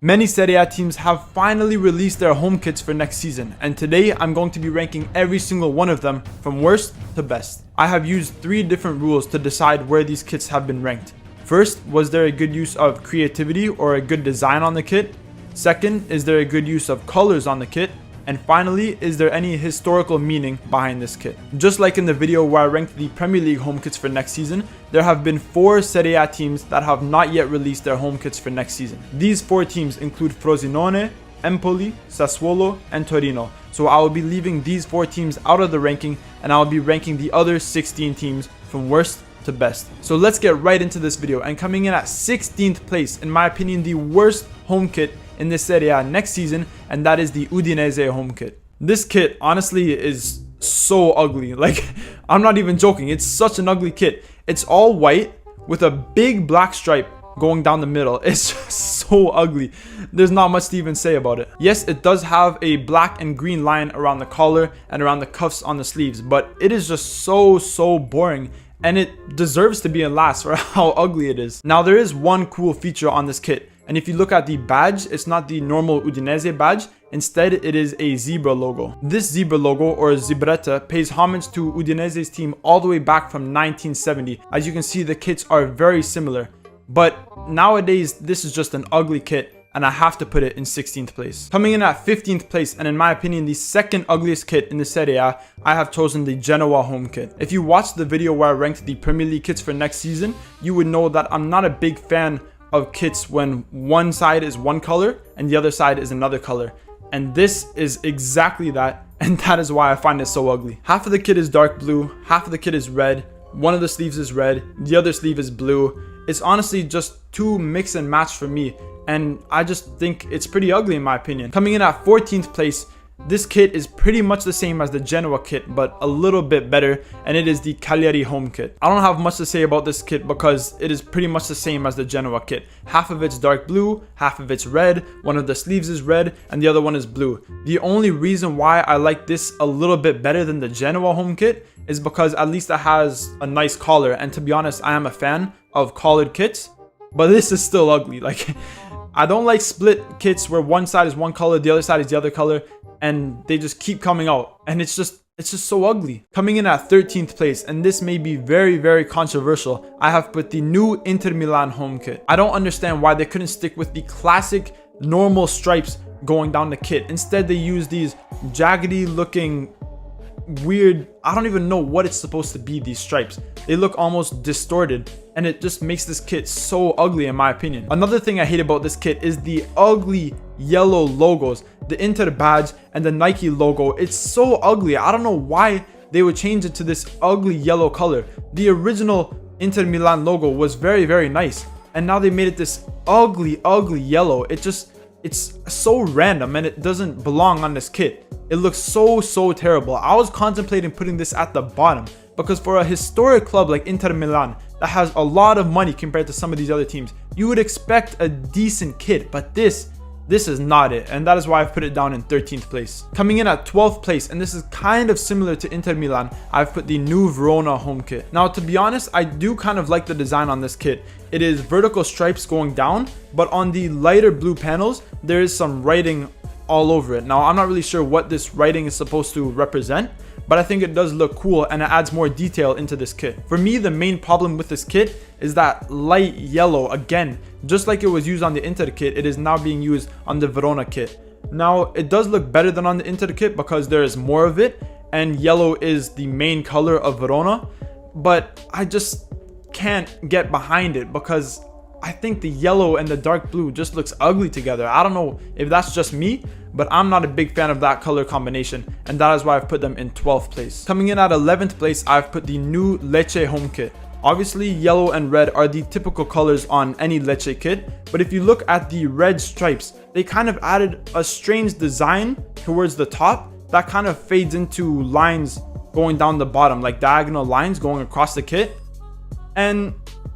Many Serie A teams have finally released their home kits for next season, and today I'm going to be ranking every single one of them from worst to best. I have used 3 different rules to decide where these kits have been ranked. First, was there a good use of creativity or a good design on the kit? Second, is there a good use of colors on the kit? And finally, is there any historical meaning behind this kit? Just like in the video where I ranked the Premier League home kits for next season, there have been 4 Serie A teams that have not yet released their home kits for next season. These 4 teams include Frosinone, Empoli, Sassuolo, and Torino. So I will be leaving these 4 teams out of the ranking, and I will be ranking the other 16 teams from worst to best. So let's get right into this video, and coming in at 16th place, in my opinion, the worst home kit in this Serie A next season, and that is the Udinese home kit. This kit honestly is so ugly. Like, I'm not even joking, it's such an ugly kit. It's all white with a big black stripe going down the middle. It's just so ugly. There's not much to even say about it. Yes, it does have a black and green line around the collar and around the cuffs on the sleeves, but it is just so boring, and it deserves to be in last for how ugly it is. Now, there is one cool feature on this kit, and if you look at the badge, it's not the normal Udinese badge. Instead, it is a zebra logo. This zebra logo, or zebretta, pays homage to Udinese's team all the way back from 1970. As you can see, the kits are very similar. But nowadays, this is just an ugly kit, and I have to put it in 16th place. Coming in at 15th place, and in my opinion, the second ugliest kit in the Serie A, I have chosen the Genoa home kit. If you watched the video where I ranked the Premier League kits for next season, you would know that I'm not a big fan of kits when one side is one color and the other side is another color. And this is exactly that, and that is why I find it so ugly. Half of the kit is dark blue, half of the kit is red, one of the sleeves is red, the other sleeve is blue. It's honestly just too mix and match for me, and I just think it's pretty ugly in my opinion. Coming in at 14th place, this kit is pretty much the same as the Genoa kit, but a little bit better, and it is the Cagliari home kit. I don't have much to say about this kit because it is pretty much the same as the Genoa kit. Half of it's dark blue, half of it's red, one of the sleeves is red, and the other one is blue. The only reason why I like this a little bit better than the Genoa home kit is because at least it has a nice collar, and to be honest, I am a fan of collared kits, but this is still ugly. Like, I don't like split kits where one side is one color, the other side is the other color, and they just keep coming out, and it's just so ugly. Coming in at 13th place, and this may be very controversial, I have put the new Inter Milan home kit. I don't understand why they couldn't stick with the classic normal stripes going down the kit. Instead, they use these jaggedy looking weird, I don't even know what it's supposed to be, these stripes. They look almost distorted, and it just makes this kit so ugly in my opinion. Another thing I hate about this kit is the ugly yellow logos, the Inter badge and the Nike logo. It's so ugly. I don't know why they would change it to this ugly yellow color. The original Inter Milan logo was very nice, and now they made it this ugly yellow. It's so random, and it doesn't belong on this kit. It looks so terrible. I was contemplating putting this at the bottom because for a historic club like Inter Milan that has a lot of money compared to some of these other teams, you would expect a decent kit, but this is not it, and that is why I've put it down in 13th place. Coming in at 12th place, and this is kind of similar to Inter Milan, I've put the new Verona home kit. Now, to be honest, I do kind of like the design on this kit. It is vertical stripes going down, but on the lighter blue panels, there is some writing all over it. Now, I'm not really sure what this writing is supposed to represent, but I think it does look cool, and it adds more detail into this kit. For me, the main problem with this kit is that light yellow. Again, just like it was used on the Inter kit, it is now being used on the Verona kit. Now, it does look better than on the Inter kit because there is more of it, and yellow is the main color of Verona, but I just can't get behind it because I think the yellow and the dark blue just looks ugly together. I don't know if that's just me, but I'm not a big fan of that color combination, and that is why I've put them in 12th place. Coming in at 11th place, I've put the new Lecce home kit. Obviously, yellow and red are the typical colors on any Lecce kit, but if you look at the red stripes, they kind of added a strange design towards the top that kind of fades into lines going down the bottom, like diagonal lines going across the kit, and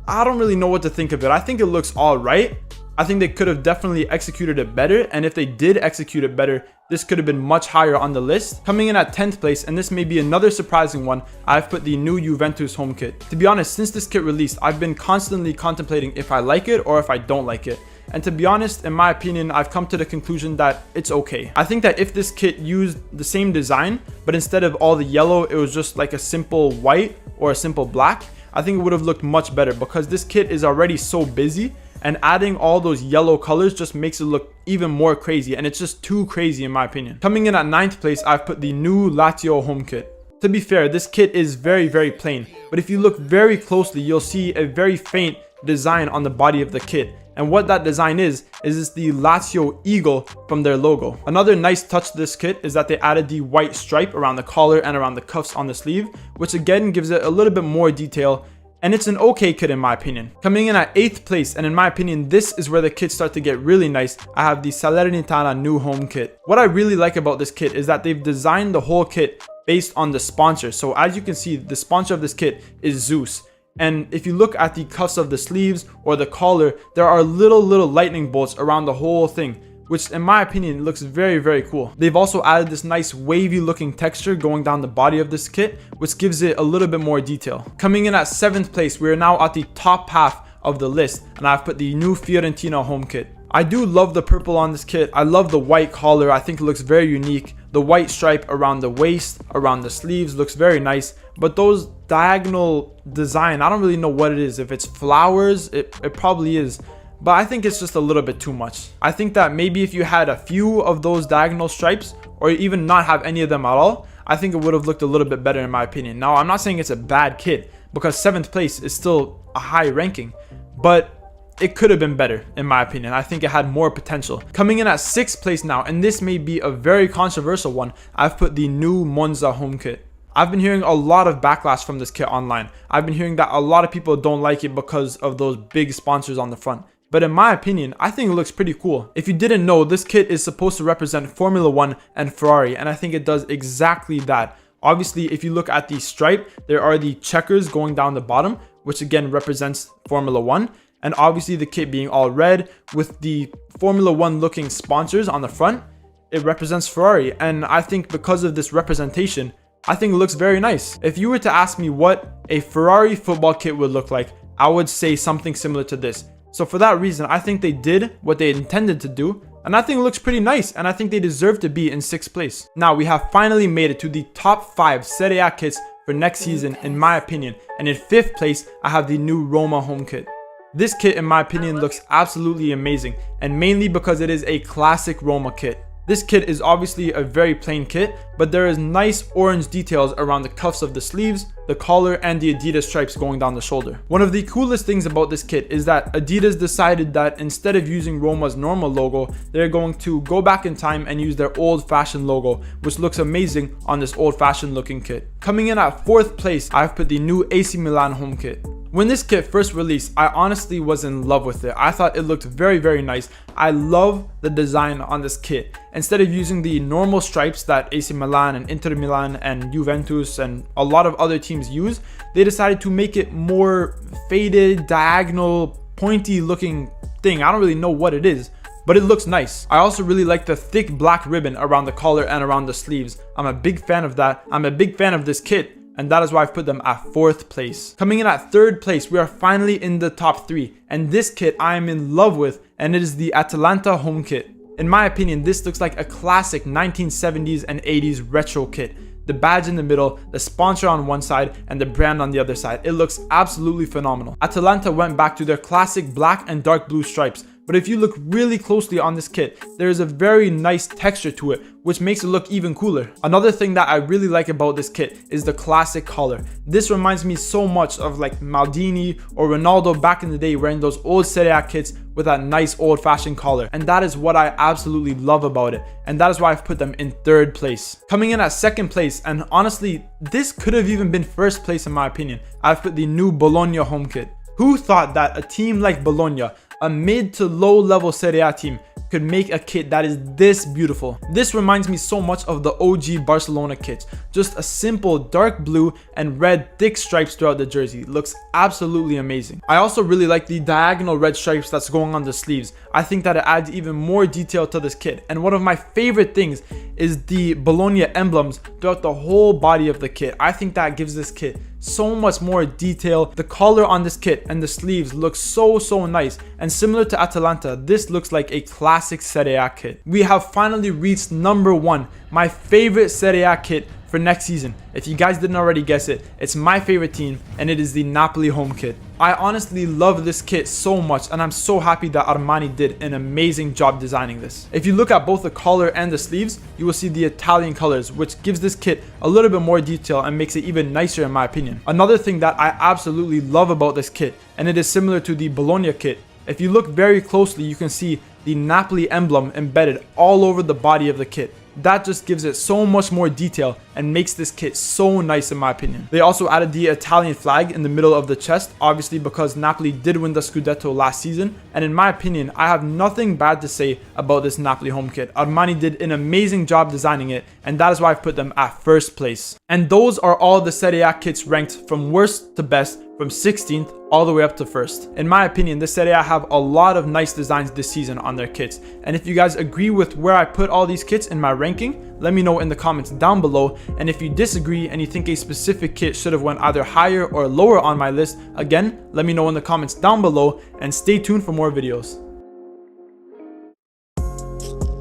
I don't really know what to think of it. I think it looks all right. I think they could have definitely executed it better, and if they did execute it better, this could have been much higher on the list. Coming in at 10th place, and this may be another surprising one, I've put the new Juventus home kit. To be honest, since this kit released, I've been constantly contemplating if I like it or if I don't like it. And to be honest, in my opinion, I've come to the conclusion that it's okay. I think that if this kit used the same design, but instead of all the yellow, it was just like a simple white or a simple black, I think it would have looked much better, because this kit is already so busy, and adding all those yellow colors just makes it look even more crazy, and it's just too crazy in my opinion. Coming in at 9th place, I've put the new Lazio home kit. To be fair, this kit is very plain, but if you look very closely, you'll see a very faint design on the body of the kit. And what that design is it's the Lazio eagle from their logo. Another nice touch to this kit is that they added the white stripe around the collar and around the cuffs on the sleeve, which again gives it a little bit more detail, and it's an okay kit in my opinion. Coming in at 8th place, and in my opinion this is where the kits start to get really nice, I have the Salernitana new home kit. What I really like about this kit is that they've designed the whole kit based on the sponsor. So as you can see, the sponsor of this kit is Zeus. And if you look at the cuffs of the sleeves or the collar, there are little lightning bolts around the whole thing, which in my opinion looks very cool. They've also added this nice wavy looking texture going down the body of this kit, which gives it a little bit more detail. Coming in at 7th place, we are now at the top half of the list, and I've put the new Fiorentina home kit. I do love the purple on this kit. I love the white collar. I think it looks very unique. The white stripe around the waist, around the sleeves looks very nice. But those diagonal design, I don't really know what it is. If it's flowers, it probably is. But I think it's just a little bit too much. I think that maybe if you had a few of those diagonal stripes, or even not have any of them at all, I think it would have looked a little bit better in my opinion. Now, I'm not saying it's a bad kit, because 7th place is still a high ranking. But it could have been better in my opinion. I think it had more potential. Coming in at 6th place now, and this may be a very controversial one, I've put the new Monza home kit. I've been hearing a lot of backlash from this kit online. I've been hearing that a lot of people don't like it because of those big sponsors on the front. But in my opinion, I think it looks pretty cool. If you didn't know, this kit is supposed to represent Formula 1 and Ferrari, and I think it does exactly that. Obviously, if you look at the stripe, there are the checkers going down the bottom, which again represents Formula 1. And obviously the kit being all red with the Formula 1 looking sponsors on the front, it represents Ferrari. And I think because of this representation, I think it looks very nice. If you were to ask me what a Ferrari football kit would look like, I would say something similar to this. So for that reason, I think they did what they intended to do, and I think it looks pretty nice, and I think they deserve to be in 6th place. Now we have finally made it to the top 5 Serie A kits for next season in my opinion, and in 5th place I have the new Roma home kit. This kit in my opinion looks absolutely amazing, and mainly because it is a classic Roma kit. This kit is obviously a very plain kit, but there is nice orange details around the cuffs of the sleeves, the collar, and the Adidas stripes going down the shoulder. One of the coolest things about this kit is that Adidas decided that instead of using Roma's normal logo, they're going to go back in time and use their old-fashioned logo, which looks amazing on this old-fashioned looking kit. Coming in at 4th place, I've put the new AC Milan home kit. When this kit first released, I honestly was in love with it. I thought it looked very nice. I love the design on this kit. Instead of using the normal stripes that AC Milan and Inter Milan and Juventus and a lot of other teams use, they decided to make it more faded, diagonal, pointy looking thing. I don't really know what it is, but it looks nice. I also really like the thick black ribbon around the collar and around the sleeves. I'm a big fan of that. I'm a big fan of this kit, and that is why I've put them at 4th place. Coming in at 3rd place, we are finally in the top 3, and this kit I am in love with, and it is the Atalanta home kit. In my opinion, this looks like a classic 1970s and 80s retro kit. The badge in the middle, the sponsor on one side, and the brand on the other side. It looks absolutely phenomenal. Atalanta went back to their classic black and dark blue stripes, but if you look really closely on this kit, there is a very nice texture to it, which makes it look even cooler. Another thing that I really like about this kit is the classic collar. This reminds me so much of like Maldini or Ronaldo back in the day wearing those old Serie A kits with that nice old-fashioned collar, and that is what I absolutely love about it, and that is why I've put them in 3rd place. Coming in at 2nd place, and honestly this could have even been 1st place in my opinion, I've put the new Bologna home kit. Who thought that a team like Bologna, a mid to low level Serie A team, could make a kit that is this beautiful? This reminds me so much of the OG Barcelona kits. Just a simple dark blue and red thick stripes throughout the jersey. It looks absolutely amazing. I also really like the diagonal red stripes that's going on the sleeves. I think that it adds even more detail to this kit. And one of my favorite things is the Bologna emblems throughout the whole body of the kit. I think that gives this kit so much more detail. The color on this kit and the sleeves look so nice, and similar to Atalanta, this looks like a classic Serie A kit. We have finally reached number 1, my favorite Serie A kit for next season. If you guys didn't already guess it, it's my favorite team, and it is the Napoli home kit. I honestly love this kit so much, and I'm so happy that Armani did an amazing job designing this. If you look at both the collar and the sleeves, you will see the Italian colors, which gives this kit a little bit more detail and makes it even nicer in my opinion. Another thing that I absolutely love about this kit, and it is similar to the Bologna kit, if you look very closely, you can see the Napoli emblem embedded all over the body of the kit. That just gives it so much more detail and makes this kit so nice in my opinion. They also added the Italian flag in the middle of the chest, obviously because Napoli did win the Scudetto last season, and in my opinion, I have nothing bad to say about this Napoli home kit. Armani did an amazing job designing it, and that is why I've put them at first place. And those are all the Serie A kits ranked from worst to best, from 16th all the way up to 1st. In my opinion, the Serie A have a lot of nice designs this season on their kits, and if you guys agree with where I put all these kits in my ranking, let me know in the comments down below. And if you disagree and you think a specific kit should have went either higher or lower on my list, again, let me know in the comments down below, and stay tuned for more videos.